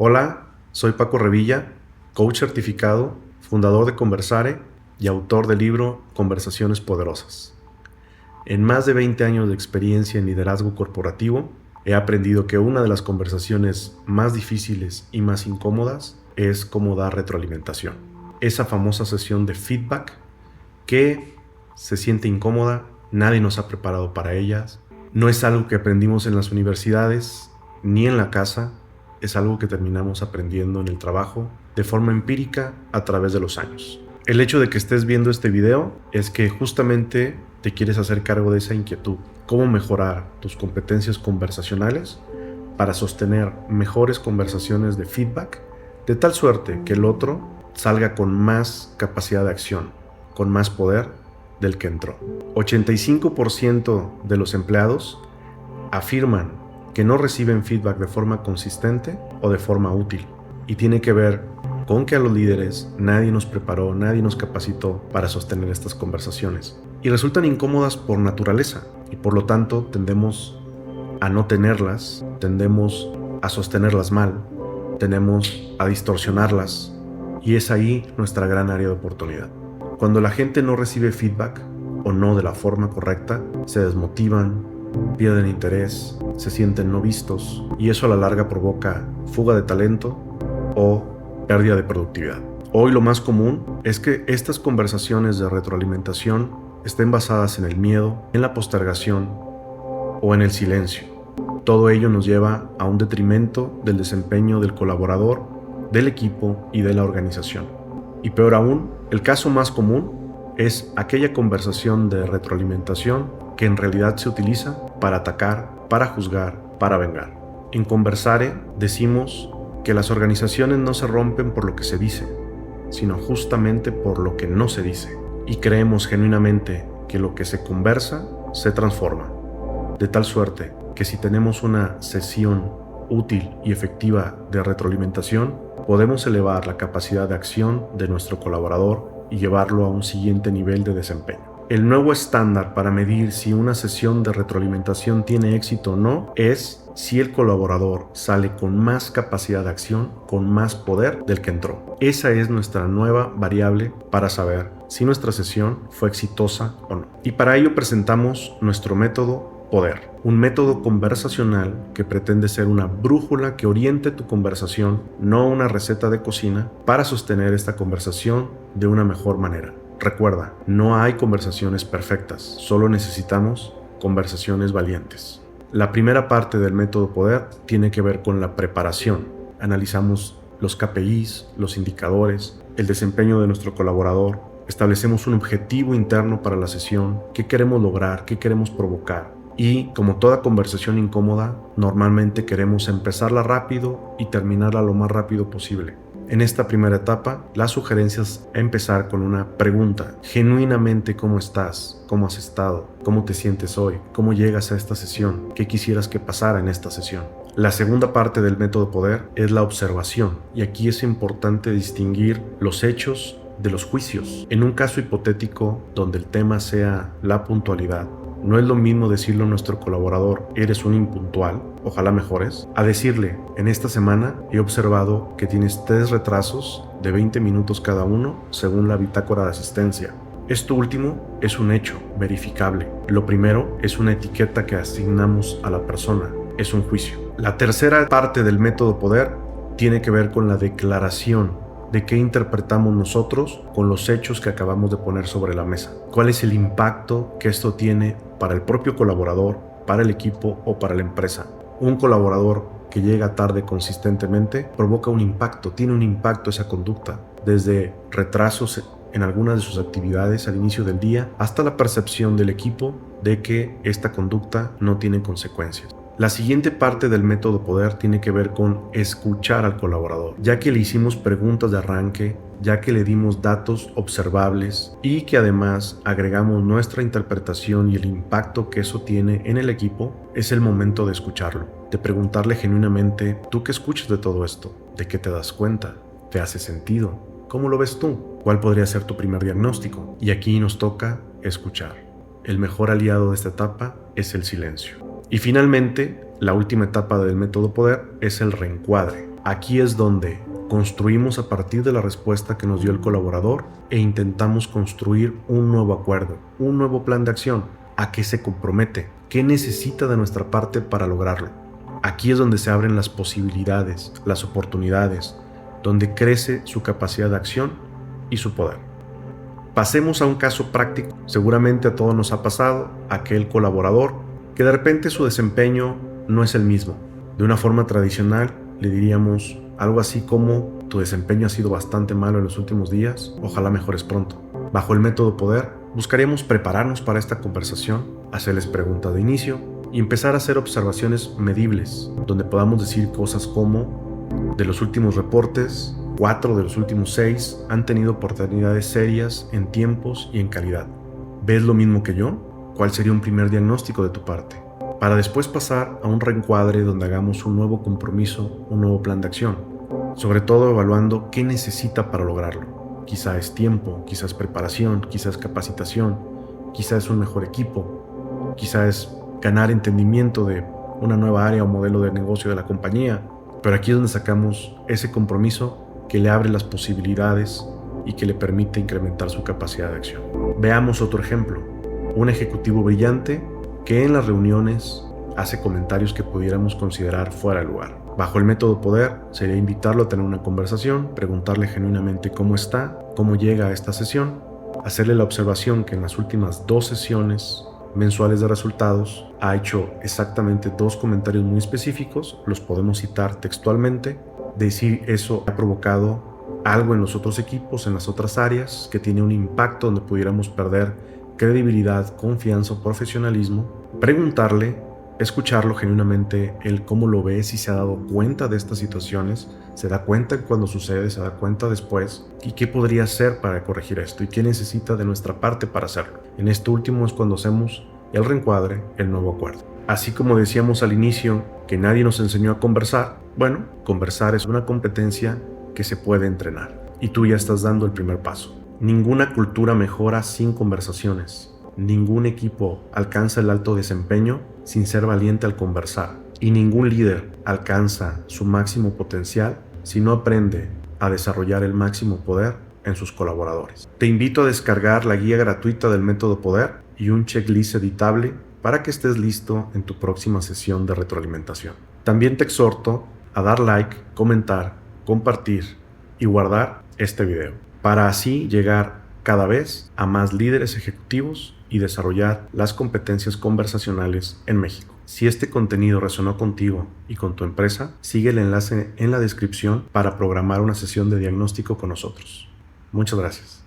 Hola, soy Paco Revilla, coach certificado, fundador de Conversare y autor del libro Conversaciones Poderosas. En más de 20 años de experiencia en liderazgo corporativo, he aprendido que una de las conversaciones más difíciles y más incómodas es cómo dar retroalimentación. Esa famosa sesión de feedback que se siente incómoda, nadie nos ha preparado para ellas, no es algo que aprendimos en las universidades ni en la casa, es algo que terminamos aprendiendo en el trabajo de forma empírica a través de los años. El hecho de que estés viendo este video es que justamente te quieres hacer cargo de esa inquietud. Cómo mejorar tus competencias conversacionales para sostener mejores conversaciones de feedback, de tal suerte que el otro salga con más capacidad de acción, con más poder del que entró. 85% de los empleados afirman que no reciben feedback de forma consistente o de forma útil. Y tiene que ver con que a los líderes nadie nos preparó, nadie nos capacitó para sostener estas conversaciones. Y resultan incómodas por naturaleza. Y por lo tanto tendemos a no tenerlas, tendemos a sostenerlas mal, tendemos a distorsionarlas. Y es ahí nuestra gran área de oportunidad. Cuando la gente no recibe feedback o no de la forma correcta, se desmotivan, pierden interés, se sienten no vistos y eso a la larga provoca fuga de talento o pérdida de productividad. Hoy lo más común es que estas conversaciones de retroalimentación estén basadas en el miedo, en la postergación o en el silencio. Todo ello nos lleva a un detrimento del desempeño del colaborador, del equipo y de la organización. Y peor aún, el caso más común es aquella conversación de retroalimentación que en realidad se utiliza para atacar, para juzgar, para vengar. En Conversare decimos que las organizaciones no se rompen por lo que se dice, sino justamente por lo que no se dice. Y creemos genuinamente que lo que se conversa se transforma. De tal suerte que si tenemos una sesión útil y efectiva de retroalimentación, podemos elevar la capacidad de acción de nuestro colaborador y llevarlo a un siguiente nivel de desempeño. El nuevo estándar para medir si una sesión de retroalimentación tiene éxito o no es si el colaborador sale con más capacidad de acción, con más poder del que entró. Esa es nuestra nueva variable para saber si nuestra sesión fue exitosa o no. Y para ello presentamos nuestro método Poder, un método conversacional que pretende ser una brújula que oriente tu conversación, no una receta de cocina, para sostener esta conversación de una mejor manera. Recuerda, no hay conversaciones perfectas, solo necesitamos conversaciones valientes. La primera parte del método Poder tiene que ver con la preparación. Analizamos los KPIs, los indicadores, el desempeño de nuestro colaborador, establecemos un objetivo interno para la sesión, qué queremos lograr, qué queremos provocar. Y como toda conversación incómoda, normalmente queremos empezarla rápido y terminarla lo más rápido posible. En esta primera etapa, la sugerencia es empezar con una pregunta. Genuinamente, ¿cómo estás? ¿Cómo has estado? ¿Cómo te sientes hoy? ¿Cómo llegas a esta sesión? ¿Qué quisieras que pasara en esta sesión? La segunda parte del método Poder es la observación. Y aquí es importante distinguir los hechos de los juicios. En un caso hipotético donde el tema sea la puntualidad, no es lo mismo decirle a nuestro colaborador, eres un impuntual, ojalá mejores, a decirle, en esta semana he observado que tienes 3 retrasos de 20 minutos cada uno según la bitácora de asistencia. Esto último es un hecho verificable. Lo primero es una etiqueta que asignamos a la persona, es un juicio. La tercera parte del método Poder tiene que ver con la declaración de qué interpretamos nosotros con los hechos que acabamos de poner sobre la mesa. ¿Cuál es el impacto que esto tiene para el propio colaborador, para el equipo o para la empresa? Un colaborador que llega tarde consistentemente provoca un impacto, tiene un impacto esa conducta, desde retrasos en algunas de sus actividades al inicio del día hasta la percepción del equipo de que esta conducta no tiene consecuencias. La siguiente parte del método Poder tiene que ver con escuchar al colaborador, ya que le hicimos preguntas de arranque, ya que le dimos datos observables y que además agregamos nuestra interpretación y el impacto que eso tiene en el equipo, es el momento de escucharlo, de preguntarle genuinamente, ¿tú qué escuchas de todo esto? ¿De qué te das cuenta? ¿Te hace sentido? ¿Cómo lo ves tú? ¿Cuál podría ser tu primer diagnóstico? Y aquí nos toca escuchar. El mejor aliado de esta etapa es el silencio. Y finalmente, la última etapa del método Poder es el reencuadre. Aquí es donde construimos a partir de la respuesta que nos dio el colaborador e intentamos construir un nuevo acuerdo, un nuevo plan de acción. ¿A qué se compromete? ¿Qué necesita de nuestra parte para lograrlo? Aquí es donde se abren las posibilidades, las oportunidades, donde crece su capacidad de acción y su poder. Pasemos a un caso práctico. Seguramente a todos nos ha pasado aquel colaborador que de repente su desempeño no es el mismo. De una forma tradicional le diríamos algo así como: tu desempeño ha sido bastante malo en los últimos días, ojalá mejores pronto. Bajo el método Poder, buscaríamos prepararnos para esta conversación, hacerles preguntas de inicio y empezar a hacer observaciones medibles, donde podamos decir cosas como: de los últimos reportes, 4 de los últimos 6 han tenido oportunidades serias en tiempos y en calidad. ¿Ves lo mismo que yo? ¿Cuál sería un primer diagnóstico de tu parte? Para después pasar a un reencuadre donde hagamos un nuevo compromiso, un nuevo plan de acción, sobre todo evaluando qué necesita para lograrlo. Quizá es tiempo, quizá es preparación, quizá es capacitación, quizá es un mejor equipo, quizá es ganar entendimiento de una nueva área o modelo de negocio de la compañía. Pero aquí es donde sacamos ese compromiso que le abre las posibilidades y que le permite incrementar su capacidad de acción. Veamos otro ejemplo. Un ejecutivo brillante que en las reuniones hace comentarios que pudiéramos considerar fuera de lugar. Bajo el método Poder sería invitarlo a tener una conversación, preguntarle genuinamente cómo está, cómo llega a esta sesión, hacerle la observación que en las últimas 2 sesiones mensuales de resultados ha hecho exactamente 2 comentarios muy específicos, los podemos citar textualmente, decir eso ha provocado algo en los otros equipos, en las otras áreas, que tiene un impacto donde pudiéramos perder credibilidad, confianza o profesionalismo, preguntarle, escucharlo genuinamente, el cómo lo ve, si se ha dado cuenta de estas situaciones, se da cuenta cuando sucede, se da cuenta después, y qué podría hacer para corregir esto y qué necesita de nuestra parte para hacerlo. En esto último es cuando hacemos el reencuadre, el nuevo acuerdo. Así como decíamos al inicio que nadie nos enseñó a conversar, bueno, conversar es una competencia que se puede entrenar y tú ya estás dando el primer paso. Ninguna cultura mejora sin conversaciones. Ningún equipo alcanza el alto desempeño sin ser valiente al conversar. Y ningún líder alcanza su máximo potencial si no aprende a desarrollar el máximo poder en sus colaboradores. Te invito a descargar la guía gratuita del método Poder y un checklist editable para que estés listo en tu próxima sesión de retroalimentación. También te exhorto a dar like, comentar, compartir y guardar este video, para así llegar cada vez a más líderes ejecutivos y desarrollar las competencias conversacionales en México. Si este contenido resonó contigo y con tu empresa, sigue el enlace en la descripción para programar una sesión de diagnóstico con nosotros. Muchas gracias.